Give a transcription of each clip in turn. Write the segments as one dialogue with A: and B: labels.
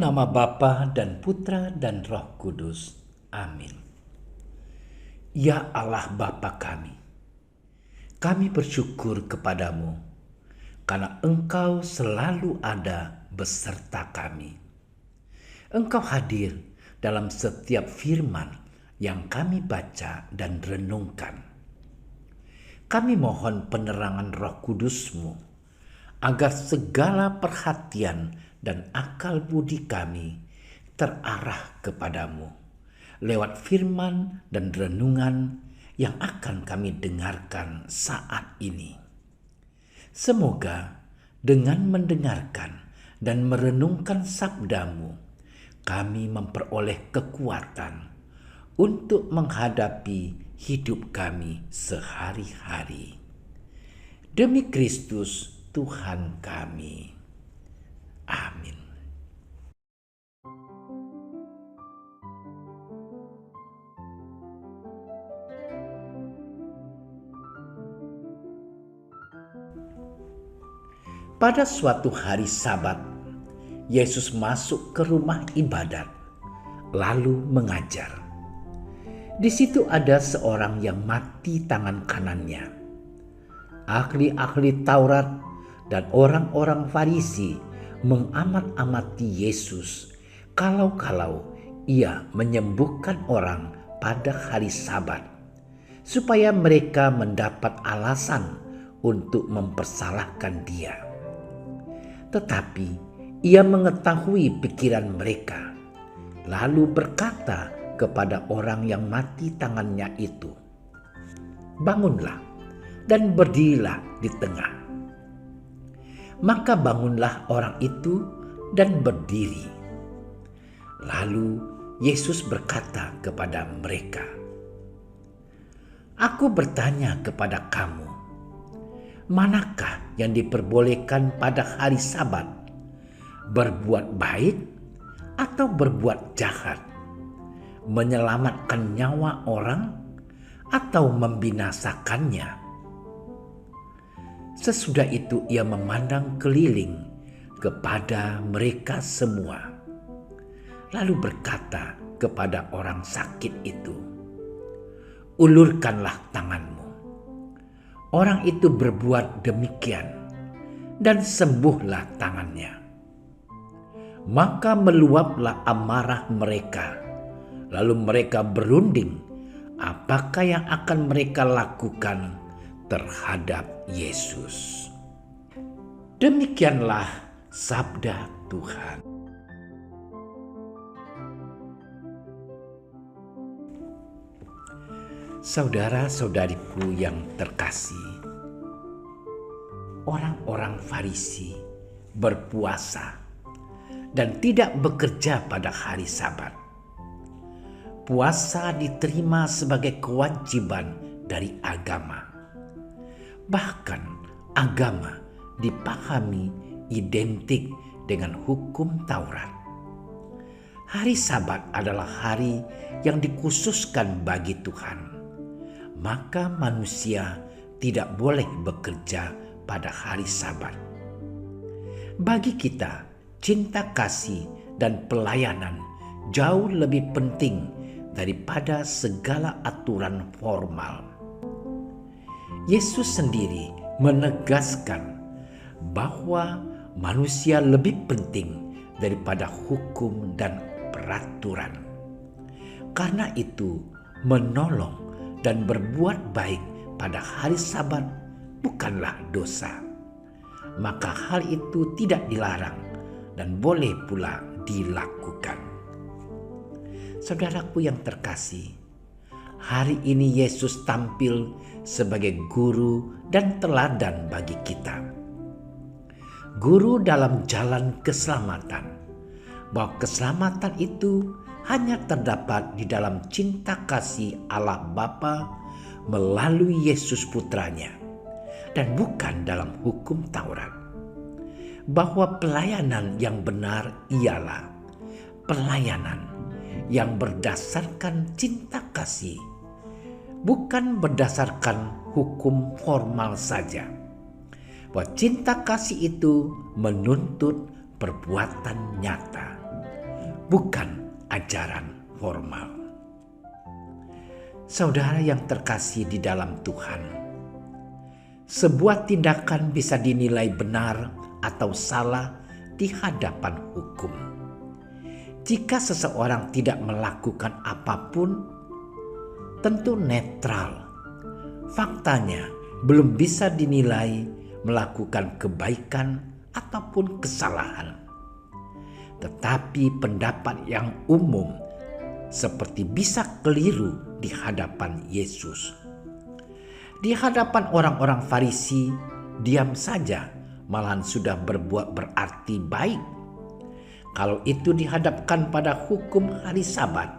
A: nama Bapa dan Putra dan Roh Kudus. Amin. Ya Allah Bapa kami bersyukur kepadamu karena Engkau selalu ada beserta kami. Engkau hadir dalam setiap firman yang kami baca dan renungkan. Kami mohon penerangan Roh Kudus-Mu agar segala perhatian dan akal budi kami terarah kepadamu lewat firman dan renungan yang akan kami dengarkan saat ini. Semoga dengan mendengarkan dan merenungkan sabdamu, kami memperoleh kekuatan untuk menghadapi hidup kami sehari-hari. Demi Kristus Tuhan kami. Amin. Pada suatu hari Sabat, Yesus masuk ke rumah ibadat, lalu mengajar. Di situ ada seorang yang mati tangan kanannya. Ahli-ahli Taurat dan orang-orang Farisi mengamat-amati Yesus kalau-kalau ia menyembuhkan orang pada hari Sabat, supaya mereka mendapat alasan untuk mempersalahkan dia. Tetapi ia mengetahui pikiran mereka, lalu berkata kepada orang yang mati tangannya itu, "Bangunlah dan berdirilah di tengah." Maka bangunlah orang itu dan berdiri. Lalu Yesus berkata kepada mereka, "Aku bertanya kepada kamu, manakah yang diperbolehkan pada hari Sabat, berbuat baik atau berbuat jahat, menyelamatkan nyawa orang atau membinasakannya?" Sesudah itu ia memandang keliling kepada mereka semua, lalu berkata kepada orang sakit itu, "Ulurkanlah tanganmu." Orang itu berbuat demikian, dan sembuhlah tangannya. Maka meluaplah amarah mereka, lalu mereka berunding apakah yang akan mereka lakukan terhadap Yesus. Demikianlah sabda Tuhan. Saudara-saudariku yang terkasih, orang-orang Farisi berpuasa dan tidak bekerja pada hari Sabat. Puasa diterima sebagai kewajiban dari agama. Bahkan agama dipahami identik dengan hukum Taurat. Hari Sabat adalah hari yang dikhususkan bagi Tuhan. Maka manusia tidak boleh bekerja pada hari Sabat. Bagi kita, cinta kasih dan pelayanan jauh lebih penting daripada segala aturan formal. Yesus sendiri menegaskan bahwa manusia lebih penting daripada hukum dan peraturan. Karena itu, menolong dan berbuat baik pada hari Sabat bukanlah dosa. Maka hal itu tidak dilarang dan boleh pula dilakukan. Saudaraku yang terkasih, hari ini Yesus tampil sebagai guru dan teladan bagi kita. Guru dalam jalan keselamatan, bahwa keselamatan itu hanya terdapat di dalam cinta kasih Allah Bapa melalui Yesus Putranya, dan bukan dalam hukum Taurat. Bahwa pelayanan yang benar ialah pelayanan yang berdasarkan cinta kasih, bukan berdasarkan hukum formal saja. Bahwa cinta kasih itu menuntut perbuatan nyata. bukan ajaran formal. Saudara yang terkasih di dalam Tuhan, sebuah tindakan bisa dinilai benar atau salah di hadapan hukum. Jika seseorang tidak melakukan apapun, tentu netral. Faktanya belum bisa dinilai melakukan kebaikan ataupun kesalahan. Tetapi pendapat yang umum seperti bisa keliru di hadapan Yesus. Di hadapan orang-orang Farisi, diam saja malahan sudah berbuat berarti baik. Kalau itu dihadapkan pada hukum hari Sabat,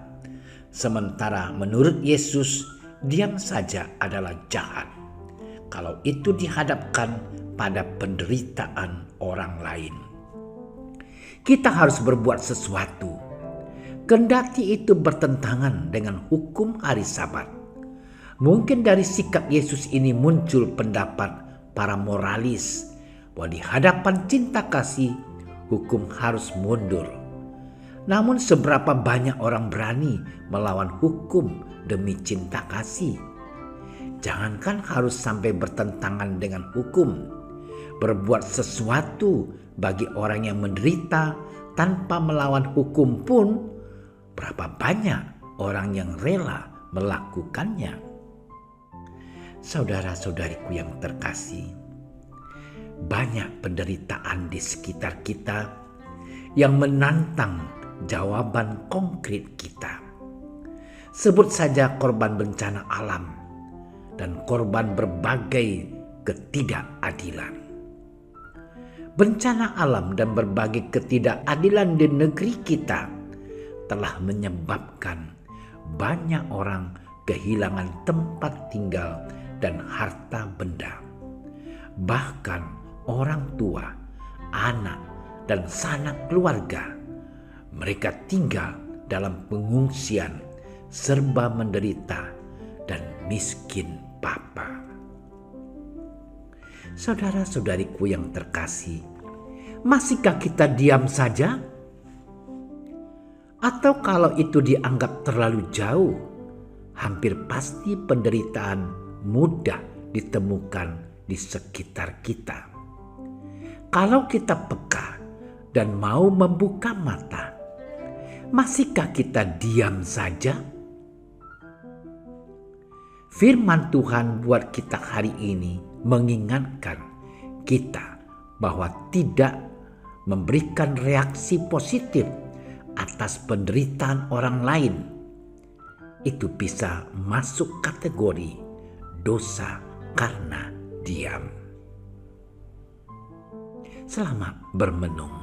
A: sementara menurut Yesus, diam saja adalah jahat. Kalau itu dihadapkan pada penderitaan orang lain, kita harus berbuat sesuatu. Kendati itu bertentangan dengan hukum hari Sabat. Mungkin dari sikap Yesus ini muncul pendapat para moralis bahwa di hadapan cinta kasih, hukum harus mundur. Namun seberapa banyak orang berani melawan hukum demi cinta kasih? Jangankan harus sampai bertentangan dengan hukum, berbuat sesuatu bagi orang yang menderita tanpa melawan hukum pun, berapa banyak orang yang rela melakukannya. Saudara-saudariku yang terkasih, banyak penderitaan di sekitar kita yang menantang jawaban konkret kita. Sebut saja korban bencana alam dan korban berbagai ketidakadilan. Bencana alam dan berbagai ketidakadilan di negeri kita telah menyebabkan banyak orang kehilangan tempat tinggal dan harta benda. Bahkan orang tua, anak, dan sanak keluarga, mereka tinggal dalam pengungsian, serba menderita dan miskin papa. Saudara-saudariku yang terkasih, masihkah kita diam saja? Atau kalau itu dianggap terlalu jauh, hampir pasti penderitaan mudah ditemukan di sekitar kita. Kalau kita peka dan mau membuka mata, masihkah kita diam saja? Firman Tuhan buat kita hari ini mengingatkan kita bahwa tidak memberikan reaksi positif atas penderitaan orang lain itu bisa masuk kategori dosa karena diam. Selamat bermenung.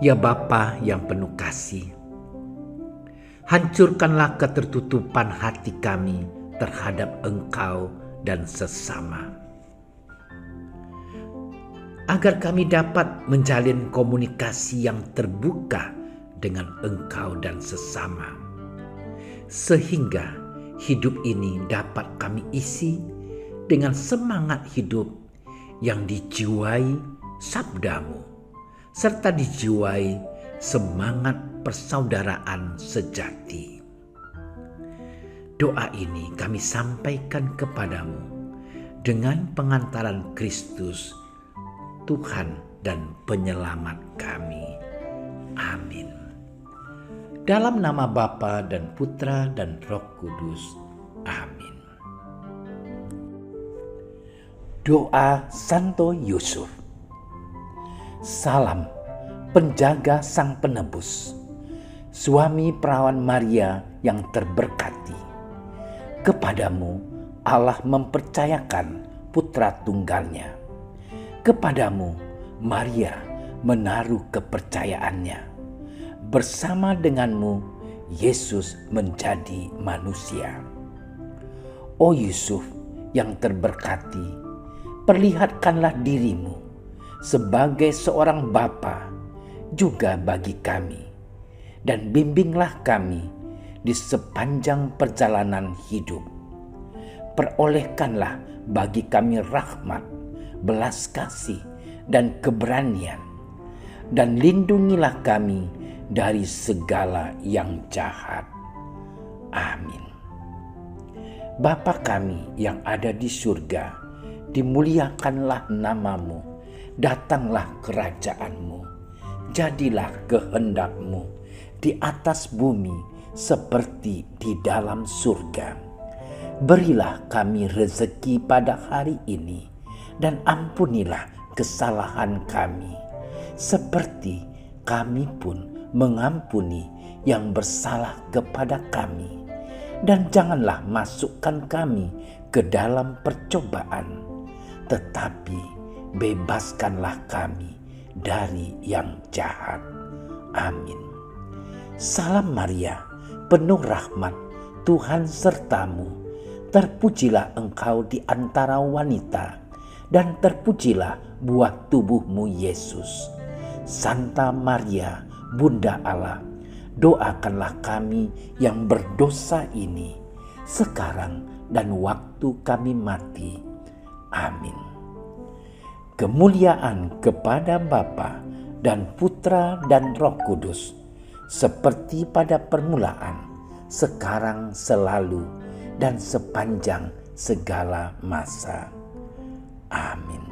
A: Ya Bapa yang penuh kasih, hancurkanlah ketertutupan hati kami terhadap Engkau dan sesama, agar kami dapat menjalin komunikasi yang terbuka dengan Engkau dan sesama, sehingga hidup ini dapat kami isi dengan semangat hidup yang dijiwai sabdamu, serta dijiwai semangat persaudaraan sejati. Doa ini kami sampaikan kepadamu dengan pengantaran Kristus, Tuhan dan Penyelamat kami. Amin. Dalam nama Bapa dan Putra dan Roh Kudus. Amin. Doa Santo Yusuf. Salam penjaga Sang Penebus, suami perawan Maria yang terberkati. Kepadamu Allah mempercayakan putra tunggalnya. Kepadamu Maria menaruh kepercayaannya. Bersama denganmu Yesus menjadi manusia. O Yusuf yang terberkati, perlihatkanlah dirimu sebagai seorang bapa juga bagi kami, dan bimbinglah kami di sepanjang perjalanan hidup. perolehkanlah bagi kami rahmat, belas kasih, dan keberanian, dan lindungilah kami dari segala yang jahat. Amin. Bapa kami yang ada di surga, dimuliakanlah namamu, datanglah kerajaanmu, jadilah kehendak-mu di atas bumi seperti di dalam surga. Berilah kami rezeki pada hari ini, dan ampunilah kesalahan kami, seperti kami pun mengampuni yang bersalah kepada kami. Dan janganlah masukkan kami ke dalam percobaan, tetapi bebaskanlah kami dari yang jahat. Amin. Salam Maria, penuh rahmat, Tuhan sertamu. Terpujilah engkau di antara wanita, dan terpujilah buah tubuhmu Yesus. Santa Maria, Bunda Allah, doakanlah kami yang berdosa ini, sekarang dan waktu kami mati. Amin. Kemuliaan kepada Bapa dan Putra dan Roh Kudus, seperti pada permulaan, sekarang, selalu, dan sepanjang segala masa. Amin.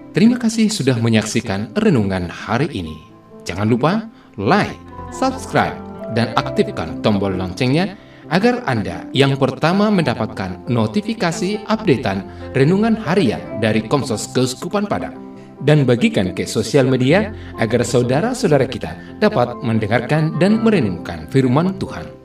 B: Terima kasih sudah menyaksikan renungan hari ini. Jangan lupa like, subscribe, dan aktifkan tombol loncengnya agar Anda yang pertama mendapatkan notifikasi updatean renungan harian dari Komsos Keuskupan Padang. Dan bagikan ke sosial media agar saudara-saudara kita dapat mendengarkan dan merenungkan firman Tuhan.